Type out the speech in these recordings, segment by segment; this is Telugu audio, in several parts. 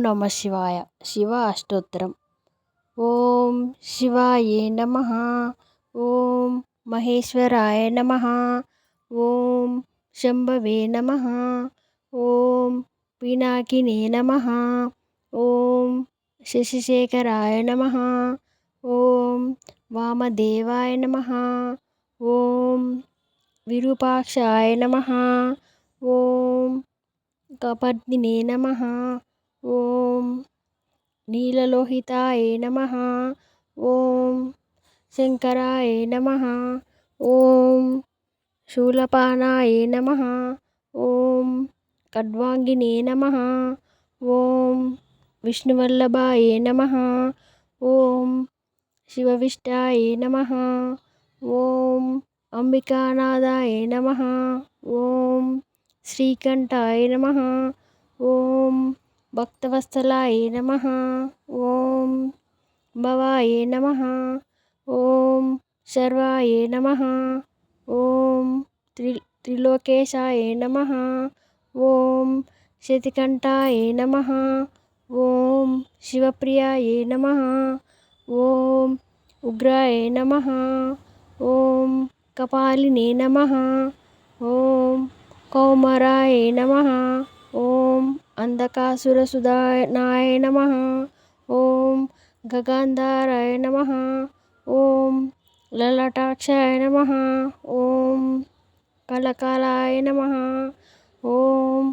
నమ శివాయ. శివ అష్టోత్తరం. ఓం శివాయే నమః. ఓం మహేశ్వరాయ నమః. ఓం శంభవే నమః. ఓం పినాకినే నమః. ఓం శశిశేఖరాయ నమః. ఓం వామదేవాయ నమః. ఓం విరూపాక్షాయ నమః. ఓం కపర్దినే నమః. ఓం నీలలోహితాయ నమః. ఓం శంకరాయ నమః. ఓం శూలపానాయ నమః. ఓం ఖడ్వాంగినే నమః. ఓం విష్ణువల్లభాయ నమః. ఓం శివవిష్టాయ నమః. ఓం అంబికానాథాయ నమః. ఓం శ్రీకంఠాయ నమః. ఓం భక్తవత్సలాయ నమః. ఓం భవాయ నమః. ఓం శర్వాయ నమః. ఓం త్రిలోకేశాయ నమః. ఓం శతికంఠాయ నమః. ఓం శివప్రియాయ నమః. ఓం ఉగ్రాయ నమః. ఓం కపాలినే నమః. ఓం కౌమరాయ నమః. ఓం అంధకాసురసుదానాయ నమః. ఓం గగంధారాయ నమః. ఓం లలాటాక్షాయ నమః. ఓం కలకాలాయ నమః. ఓం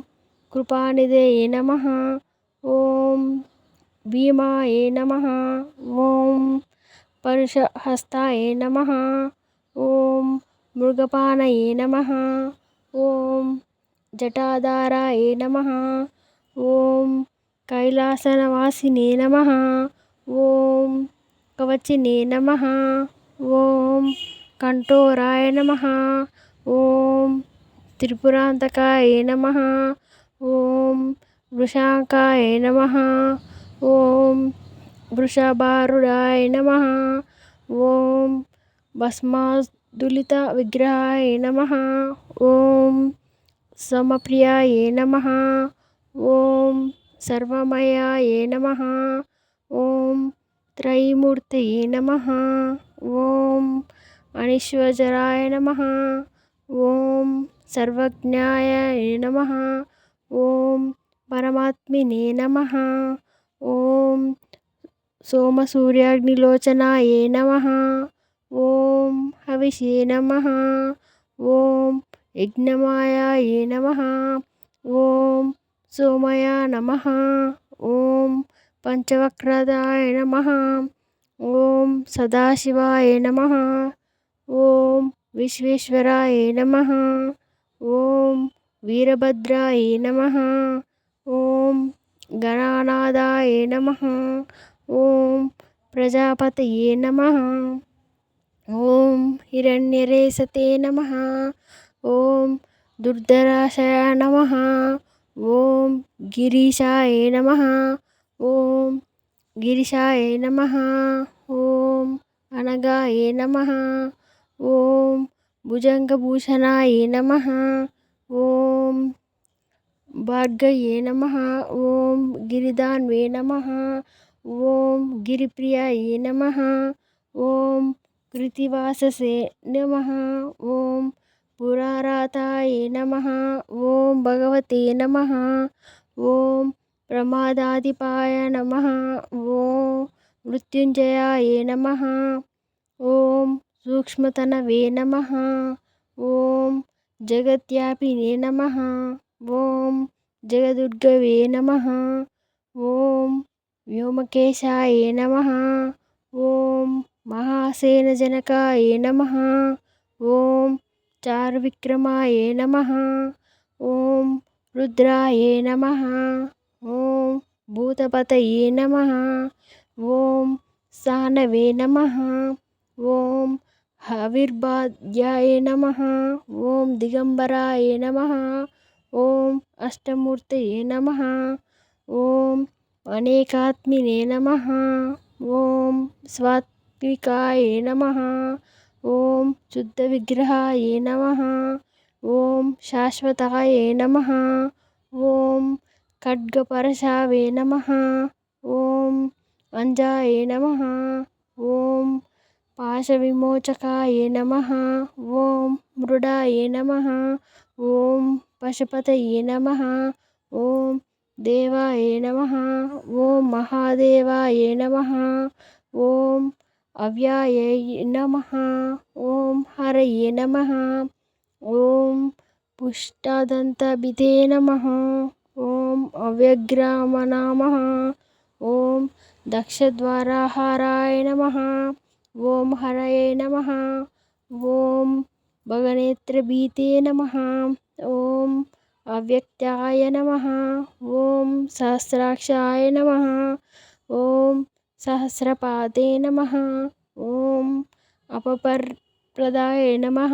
కృపానిధయే నమః. ఓం భీమాయ నమః. ఓం పరుషహస్తాయ నమః. ఓం మృగపానయే నమః. ఓం జటాధారాయ నమః. ఓం కైలాసనవాసినే నమః. ఓం కవచినే నమః. ఓం కంఠోరాయ నమః. ఓం త్రిపురాంతకాయ నమః. ఓం వృషాంకాయ నమః. ఓం వృషభారూఢాయ నమః. ఓం భస్మాదులిత విగ్రహాయ నమః. ఓం సమప్రియాయ నమః. ఓం సర్వమయాయ నమః. ఓం త్రైమూర్తయే నమః. ఓం అనీశ్వరాయ నమః. ఓం సర్వజ్ఞాయ నమః. ఓం పరమాత్మనే నమః. ఓం సోమసూర్యాగ్నిలోచనాయ నమః. ఓం హవిషే నమః. ఓం యజ్ఞమాయాయ నమః. ఓం సోమయ నమః. ఓం పంచవక్రదాయ నమః. ఓం సదాశివాయ నమః. ఓం విశ్వేశ్వరాయ నమః. ఓం వీరభద్రాయ నమః. ఓం గణానాథాయ నమః. ఓం ప్రజాపతయే నమః. ఓం హిరణ్యరేసతే నమః. ఓం దుర్ధరాశాయ నమః. ఓం గిరీశాయ నమః. ఓం గిరిశాయ నమః. ఓం అనగాయ నమః. ఓం భుజంగభూషణాయ నమః. ఓం భార్గయే నమః. ఓం గిరిధాన్వే నమః. ఓం గిరిప్రియాయ నమః. ఓం కృతివాససే నమః. ఓం పురారాతాయ నమః. ఓం భగవతే నమః. ఓం ప్రమాదాధిపాయ నమః. ఓం మృత్యుంజయాయ నమః. ఓం సూక్ష్మతనవే నమః. ఓం జగత్యాపినే నమః. ఓం జగదుర్గవే నమః. ఓం వ్యోమకేశాయ నమః. ఓం మహాసేనజనకాయ నమః. ఓం చారువిక్రమాయ నమః. ఓం రుద్రాయ నమః. ఓం భూతపతయే నమః. ఓం సానవే నమః. ఓం హవిర్భాద్యాయ నమః. ఓం దిగంబరాయ నమః. ఓం అష్టమూర్తయే నమః. ఓం అనేకాత్మినే నమః. ఓం స్వాత్వికాయ నమః. ఓం శుద్ధ విగ్రహాయ నమః. ఓం శాశ్వతాయ నమః. ఓం ఖడ్గపరశావే నమః. ఓం అంజాయే నమః. ఓం పాశవిమోచకాయ నమః. ఓం మృడాయ నమః. ఓం పశుపతయే నమః. ఓం దేవాయ నమః. ఓం మహాదేవాయ నమః. ఓం అవ్యాయ నమః. ఓం హరయే నమః. ఓం పుష్టాదంతభితే నమః. ఓం అవ్యగ్రామనామః. ఓం దక్షద్వారాహారాయ నమః. ఓం హరయే నమః. ఓం భగనేత్రభీతే నమః. ఓం అవ్యక్తాయ నమః. ఓం సహస్రాక్షాయ నమః. ఓం సహస్రపాదే నమః. ఓం అపపర్ప్రదాయ నమః.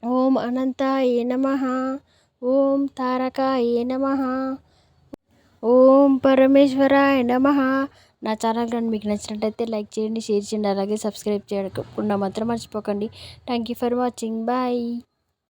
ఓం అనంతాయ నమః. ఓం తారకాయ నమః. ఓం పరమేశ్వరాయ నమః. నా ఛానల్ కానీ మీకు నచ్చినట్టయితే లైక్ చేయండి, షేర్ చేయండి, అలాగే సబ్స్క్రైబ్ చేయకుండా మాత్రం మర్చిపోకండి. Thank you for watching. Bye.